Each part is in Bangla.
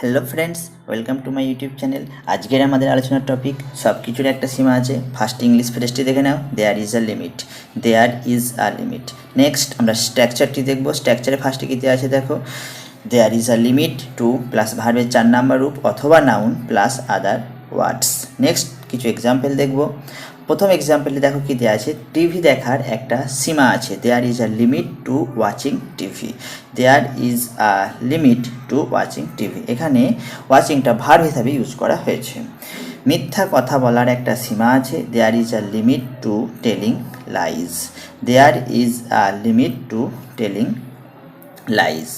Hello friends, welcome to my YouTube channel. আজকের আমাদের আলোচনার টপিক সব কিছুর একটা সীমা আছে। ফার্স্ট ইংলিশ ফ্রেজটি দেখে নাও, there is a limit. There is a limit. Next আমরা স্ট্রাকচারটি দেখব। স্ট্রাকচারে ফার্স্টে কী দেওয়া আছে দেখো, there is a limit to plus ভার্বের 4 নাম্বার রূপ অথবা noun plus other words. Next কিছু এক্সাম্পল দেখব। প্রথম এক্সাম্পলে দেখো কি দেওয়া আছে, টিভি দেখার একটা সীমা আছে। There is a limit to watching TV. There is a limit to watching TV. এখানে ওয়াচিংটা ভার্ব হিসাবে ইউজ করা হয়েছে। মিথ্যা কথা বলার একটা সীমা আছে। There is a limit to telling lies. There is a limit to telling lies.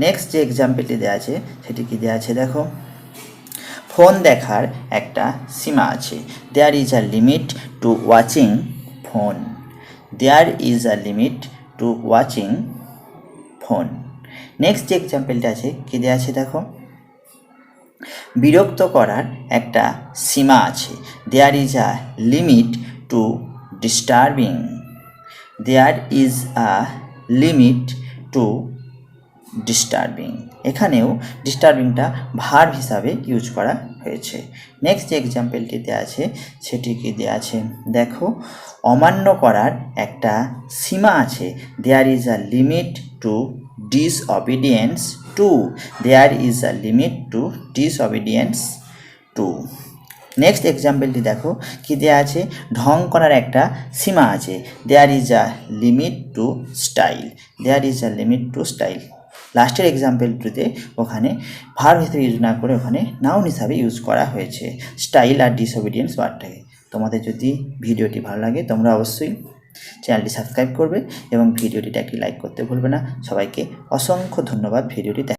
Next যে এক্সাম্পলটি দেওয়া আছে সেটি কি দেওয়া আছে দেখো, ফোন দেখার একটা সীমা আছে। There is a limit to watching phone. There is a limit to watching phone. Next যে এক্সাম্পলটা আছে কি দেওয়া আছে দেখো, বিরক্ত করার একটা সীমা আছে। There is a limit to disturbing. There is a limit to disturbing. এখানেও ডিস্টার্বিংটা ভার্ব হিসাবে ইউজ করা হয়েছে। নেক্সট যে এক্সাম্পলটিতে আছে সেটি কি দেওয়া আছে দেখো, অমান্য করার একটা সীমা আছে। There is a limit to disobedience to. There is a limit to disobedience to. Next এক্সাম্পলটি দেখো কি দেওয়া আছে, ঢং করার একটা সীমা আছে। There is a limit to style. There is a limit to style. লাস্টের এক্সাম্পলটিতে ওখানে ভার্ব হিসেবে ইউজ না করে ওখানে নাউন হিসাবে ইউজ করা হয়েছে স্টাইল আর ডিসঅবিডিয়েন্স ওয়ার্ডটাকে। তোমাদের যদি ভিডিওটি ভালো লাগে তোমরা অবশ্যই চ্যানেলটি সাবস্ক্রাইব করবে এবং ভিডিওটিতে একটি লাইক করতে ভুলবে না। সবাইকে অসংখ্য ধন্যবাদ ভিডিওটি